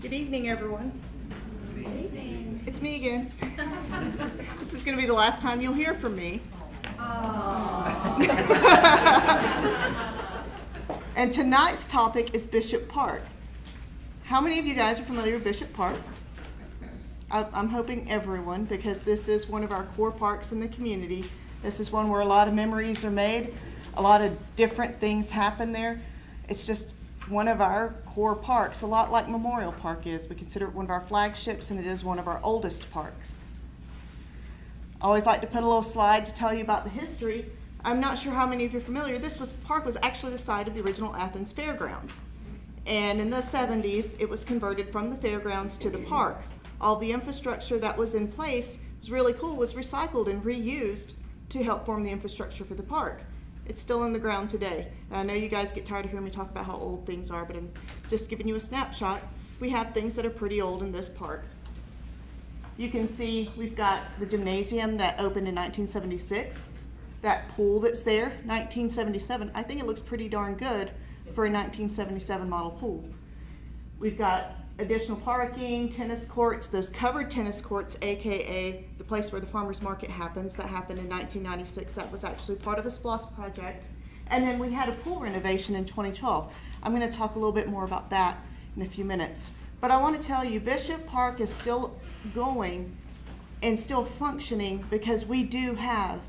Good evening, everyone. Good evening. It's me again. This is going to be the last time you'll hear from me. And tonight's topic is Bishop Park. How many of you guys are familiar with Bishop Park? I'm hoping everyone, because this is one of our core parks in the community. This is one where a lot of memories are made. A lot of different things happen there. It's just one of our core parks, a lot like Memorial Park is. We consider it one of our flagships, and it is one of our oldest parks. I always like to put a little slide to tell you about the history. I'm not sure how many of you are familiar. Park was actually the site of the original Athens Fairgrounds. And in the 70s, it was converted from the fairgrounds to the park. All the infrastructure that was in place was really cool, was recycled and reused to help form the infrastructure for the park. It's still in the ground today. And I know you guys get tired of hearing me talk about how old things are, but I'm just giving you a snapshot. We have things that are pretty old in this park. You can see we've got the gymnasium that opened in 1976. That pool that's there, 1977. I think it looks pretty darn good for a 1977 model pool. We've got additional parking, tennis courts, those covered tennis courts, aka the place where the farmers market happens. That happened in 1996. That was actually part of a SPLOST project. And then we had a pool renovation in 2012. I'm going to talk a little bit more about that in a few minutes. But I want to tell you, Bishop Park is still going and still functioning because we do have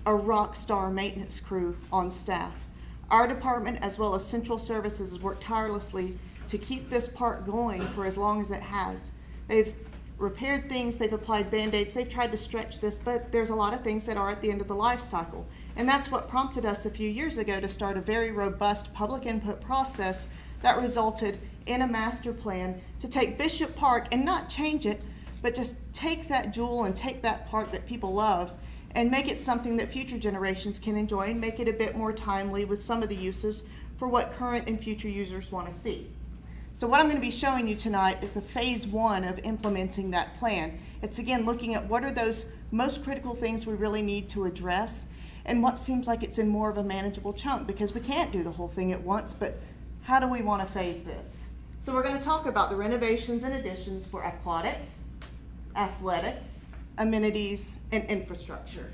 a rock star maintenance crew on staff. Our department, as well as Central Services, has worked tirelessly to keep this park going for as long as it has. They've repaired things, they've applied Band-Aids, they've tried to stretch this, but there's a lot of things that are at the end of the life cycle. And that's what prompted us a few years ago to start a very robust public input process that resulted in a master plan to take Bishop Park and not change it, but just take that jewel and take that park that people love and make it something that future generations can enjoy and make it a bit more timely with some of the uses for what current and future users want to see. So what I'm going to be showing you tonight is a phase one of implementing that plan. It's again looking at what are those most critical things we really need to address and what seems like it's in more of a manageable chunk, because we can't do the whole thing at once, but how do we want to phase this? So we're going to talk about the renovations and additions for aquatics, athletics, amenities, and infrastructure.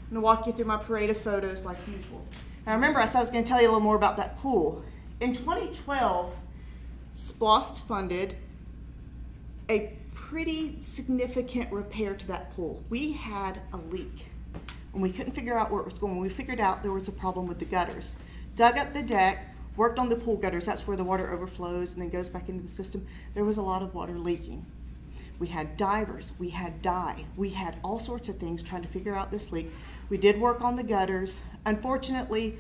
I'm going to walk you through my parade of photos like usual. Now remember, I said I was going to tell you a little more about that pool. In 2012, SPLOST funded a pretty significant repair to that pool. We had a leak, and we couldn't figure out where it was going. We figured out there was a problem with the gutters. Dug up the deck, worked on the pool gutters. That's where the water overflows and then goes back into the system. There was a lot of water leaking. We had divers, we had dye, we had all sorts of things trying to figure out this leak. We did work on the gutters. Unfortunately,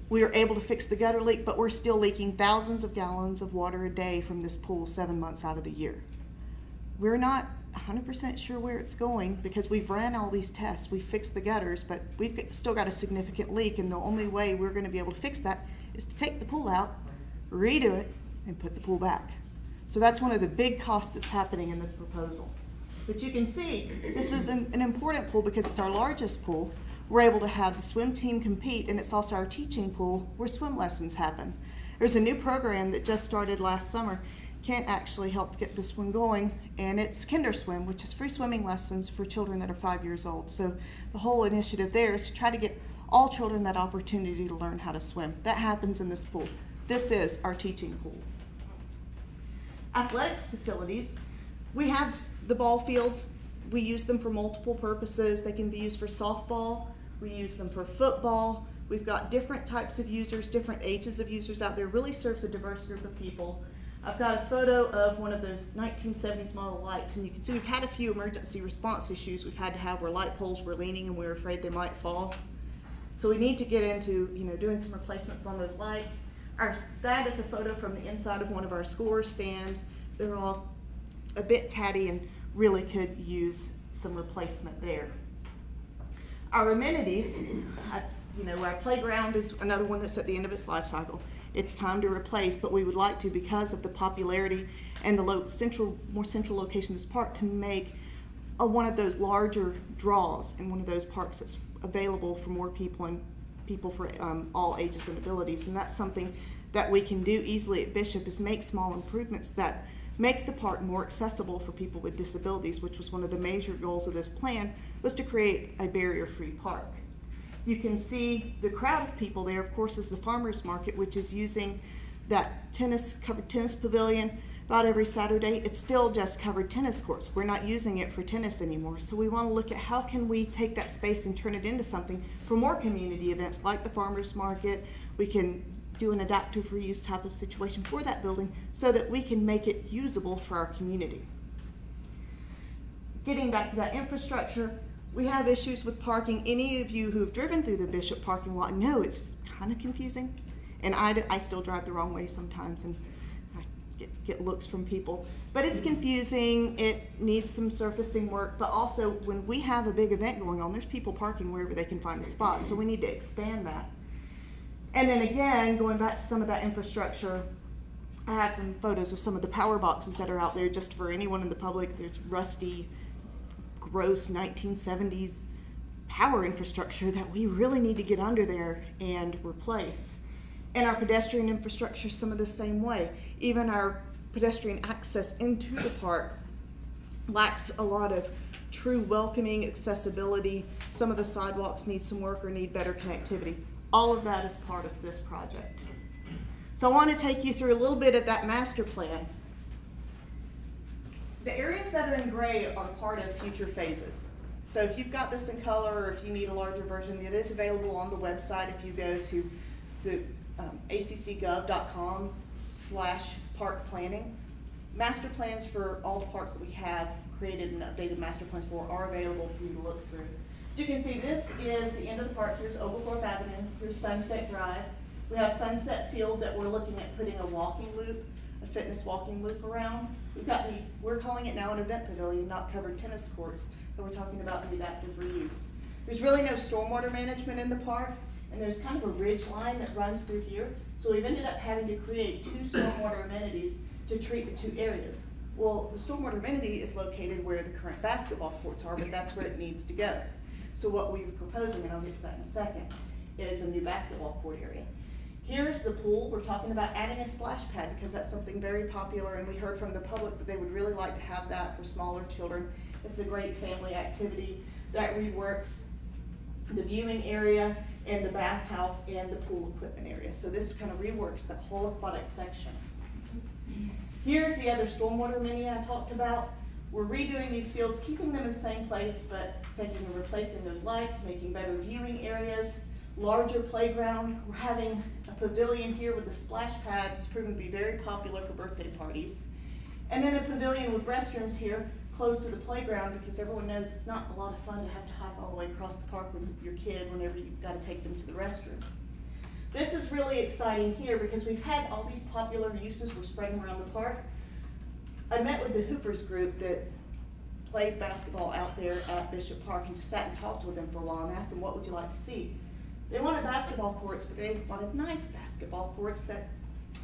we were able to fix the gutter leak, but we're still leaking thousands of gallons of water a day from this pool 7 months out of the year. We're not 100% sure where it's going because we've ran all these tests. We fixed the gutters, but we've still got a significant leak, and the only way we're going to be able to fix that is to take the pool out, redo it, and put the pool back. So that's one of the big costs that's happening in this proposal. But you can see this is an important pool because it's our largest pool. We're able to have the swim team compete, and it's also our teaching pool where swim lessons happen. There's a new program that just started last summer. Kent actually helped get this one going, and it's KinderSwim, which is free swimming lessons for children that are 5 years old. So the whole initiative there is to try to get all children that opportunity to learn how to swim. That happens in this pool. This is our teaching pool. Athletics facilities, we have the ball fields. We use them for multiple purposes. They can be used for softball. We use them for football. We've got different types of users, different ages of users out there. It really serves a diverse group of people. I've got a photo of one of those 1970s model lights, and you can see we've had a few emergency response issues we've had to have where light poles were leaning and we were afraid they might fall. So we need to get into doing some replacements on those lights. That is a photo from the inside of one of our score stands. They're all a bit tatty and really could use some replacement there. Our amenities, our playground is another one that's at the end of its life cycle. It's time to replace, but we would like to, because of the popularity and the more central location of this park, to make one of those larger draws in one of those parks that's available for more people and people for all ages and abilities. And that's something that we can do easily at Bishop, is make small improvements that make the park more accessible for people with disabilities, which was one of the major goals of this plan, was to create a barrier-free park. You can see the crowd of people there, of course, is the farmers market, which is using that covered tennis pavilion about every Saturday. It's still just covered tennis courts. We're not using it for tennis anymore. So we want to look at how can we take that space and turn it into something for more community events like the farmers market. We can do an adaptive reuse type of situation for that building so that we can make it usable for our community. Getting back to that infrastructure, we have issues with parking. Any of you who have driven through the Bishop parking lot know it's kind of confusing. And I still drive the wrong way sometimes and I get looks from people. But it's confusing, it needs some surfacing work, but also when we have a big event going on, there's people parking wherever they can find a spot, so we need to expand that. And then again, going back to some of that infrastructure, I have some photos of some of the power boxes that are out there just for anyone in the public. There's rusty, gross 1970s power infrastructure that we really need to get under there and replace. And our pedestrian infrastructure is some of the same way. Even our pedestrian access into the park lacks a lot of true welcoming accessibility. Some of the sidewalks need some work or need better connectivity. All of that is part of this project. So I want to take you through a little bit of that master plan. The areas that are in gray are part of future phases. So if you've got this in color or if you need a larger version, it is available on the website if you go to the accgov.com/park planning. Master plans for all the parks that we have created and updated master plans for are available for you to look through. As you can see, this is the end of the park. Here's Oglethorpe Avenue, here's Sunset Drive. We have Sunset Field that we're looking at putting a walking loop, a fitness walking loop around. We're calling it now an event pavilion, not covered tennis courts, but we're talking about the adaptive reuse. There's really no stormwater management in the park, and there's kind of a ridge line that runs through here. So we've ended up having to create 2 stormwater amenities to treat the 2 areas. Well, the stormwater amenity is located where the current basketball courts are, but that's where it needs to go. So what we're proposing, and I'll get to that in a second, is a new basketball court area. Here's the pool. We're talking about adding a splash pad because that's something very popular, and we heard from the public that they would really like to have that for smaller children. It's a great family activity that reworks the viewing area and the bathhouse and the pool equipment area. So this kind of reworks the whole aquatic section. Here's the other stormwater amenity I talked about. We're redoing these fields, keeping them in the same place, but taking and replacing those lights, making better viewing areas, larger playground. We're having a pavilion here with a splash pad. It's proven to be very popular for birthday parties. And then a pavilion with restrooms here close to the playground because everyone knows it's not a lot of fun to have to hike all the way across the park with your kid whenever you've got to take them to the restroom. This is really exciting here because we've had all these popular uses we're spreading around the park. I met with the Hoopers group that plays basketball out there at Bishop Park and just sat and talked with them for a while and asked them, what would you like to see? They wanted basketball courts, but they wanted nice basketball courts that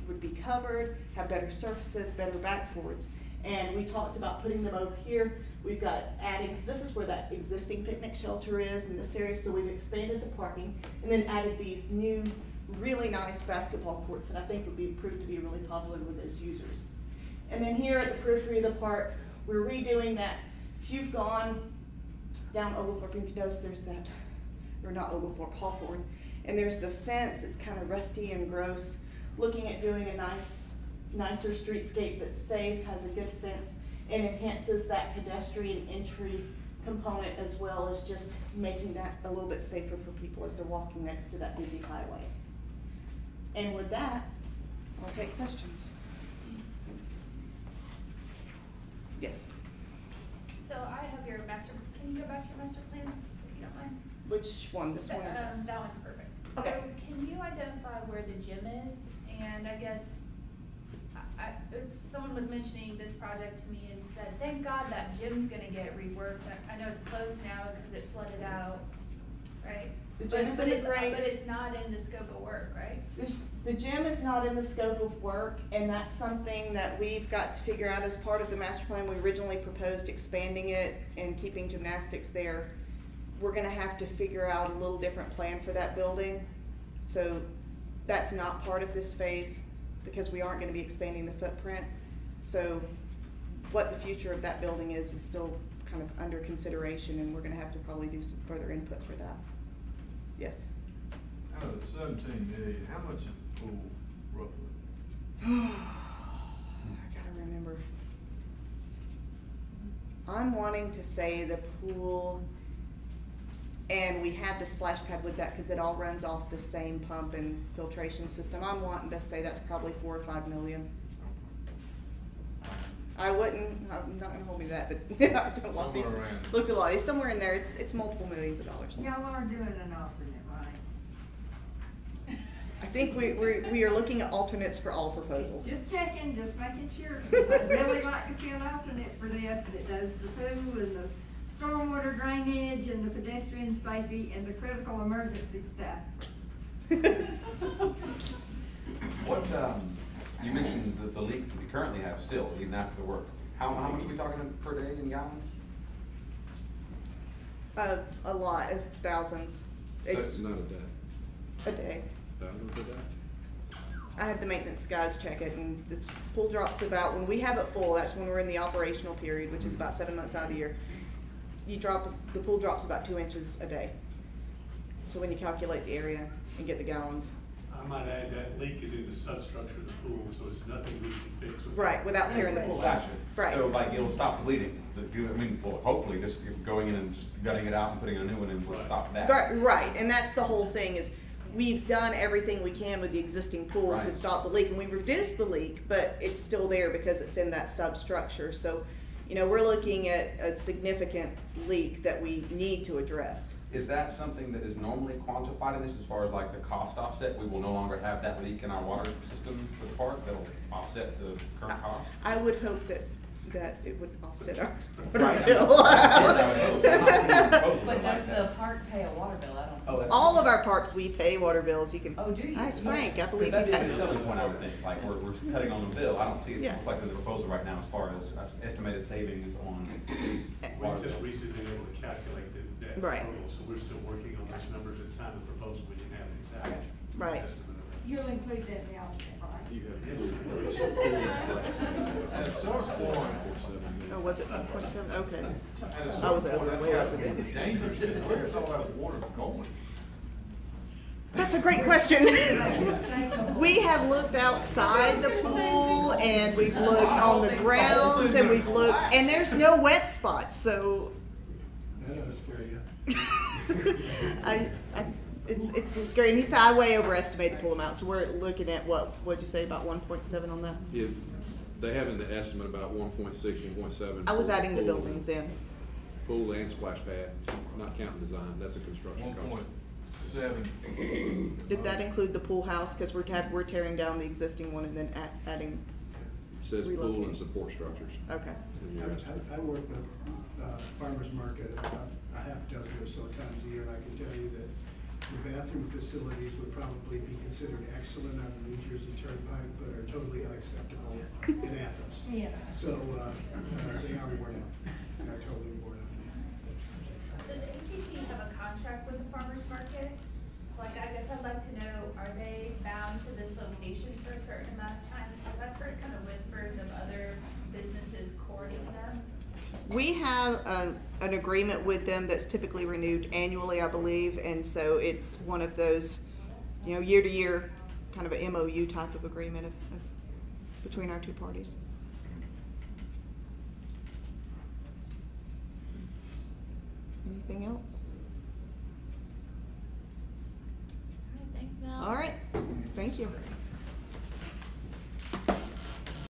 would be covered, have better surfaces, better backboards. And we talked about putting them over here. We've got adding, because this is where that existing picnic shelter is in this area, so we've expanded the parking and then added these new, really nice basketball courts that I think would be proved to be really popular with those users. And then here at the periphery of the park, we're redoing that. If you've gone down Oglethorpe, if you notice there's that, or not Oglethorpe, Hawthorne, and there's the fence, it's kind of rusty and gross. Looking at doing a nicer streetscape that's safe, has a good fence, and enhances that pedestrian entry component as well as just making that a little bit safer for people as they're walking next to that busy highway. And with that, I'll take questions. Yes? So I have your master, can you go back to your master plan, if you don't mind? Which one, this one? That one's perfect. Okay. So can you identify where the gym is? And I guess, someone was mentioning this project to me and said, thank God that gym's gonna get reworked. I know it's closed now because it flooded out, right? The gym's in the gray. But it's not in the scope of work, right? The gym is not in the scope of work, and that's something that we've got to figure out as part of the master plan. We originally proposed expanding it and keeping gymnastics there. We're gonna have to figure out a little different plan for that building. So that's not part of this phase because we aren't gonna be expanding the footprint. So what the future of that building is still kind of under consideration, and we're gonna have to probably do some further input for that. Yes? Out of the 17 million, how much is the pool roughly? I gotta remember. I'm wanting to say the pool, and we have the splash pad with that because it all runs off the same pump and filtration system. I'm wanting to say that's probably 4 or 5 million. I'm not gonna hold me to that, but I've done a lot of these, looked a lot. It's somewhere in there. It's multiple millions of dollars. Y'all are doing an alternate, right? I think we are looking at alternates for all proposals. Just checking, just making sure, 'cause I'd really like to see an alternate for this, that does the pool and the stormwater drainage and the pedestrian safety and the critical emergency stuff. What, you mentioned the leak that we currently have still, even after the work. How much are we talking per day in gallons? A lot, thousands. That's not a day. A day. Thousands a day? I had the maintenance guys check it, and the pool drops about, when we have it full, that's when we're in the operational period, which is about 7 months out of the year. The pool drops about 2 inches a day. So when you calculate the area and get the gallons. I might add that leak is in the substructure of the pool, so it's nothing we can fix. Right, without tearing the pool out. Gotcha. Right. So like it'll stop bleeding. I mean, well, hopefully just going in and just gutting it out and putting a new one in will stop that. Right, and that's the whole thing is, we've done everything we can with the existing pool to Right. stop the leak, and we've reduced the leak, but it's still there because it's in that substructure. So, you know, we're looking at a significant leak that we need to address. Is that something that is normally quantified in this as far as like the cost offset? We will no longer have that leak in our water system for the park that'll offset the current cost? I would hope that it would offset our Right, water bill. But does the park pay a water bill? I don't. Oh, that's- All of our parks, we pay water bills. You can. Oh, do you? Ask Frank, I believe That's he's the selling point, I would think, like, we're cutting on the bill, I don't see it Yeah. reflected in the proposal right now as far as estimated savings on water We've just bill. recently been able to calculate that Right. total, so we're still working on those numbers. At the time of the proposal, we didn't have an exact Right. estimate of that. You'll include that in the alternate, right? You have Yes, pool, sir. pool splash. At some point, Oh, was it 1.7? Okay. at a I was certain point, way that's over gotta there. be dangerous, because where's all that water going? That's a great question. We have looked outside the pool, and we've looked on the grounds, and we've looked, and there's no wet spots, so That doesn't scare you. it's scary. And he said I way overestimated the pool amount, so we're looking at what'd you say, about 1.7 on that? Yeah, they have in the estimate about 1.6, 1.7. I was for adding the pool. buildings in. Pool and splash pad, not counting design, that's a construction cost. 1.7. Did that include the pool house? Because we're tearing down the existing one and then adding. Says pool relocating. and support structures. Okay. in your estimate. I work with farmers market about a half dozen or so times a year, and I can tell you that the bathroom facilities would probably be considered excellent on the New Jersey Turnpike, but are totally unacceptable in Athens. Yeah. So they are worn out. They are totally worn out. Does ACC have a contract with the farmer's market? Like, I guess I'd like to know, are they bound to this location for a certain amount of time? Because I've heard kind of whispers of other businesses courting them. We have an agreement with them that's typically renewed annually, I believe, and so it's one of those, you know, year to year, kind of a MOU type of agreement between our two parties. Anything else? All right, thanks, Mel. All right, thank you.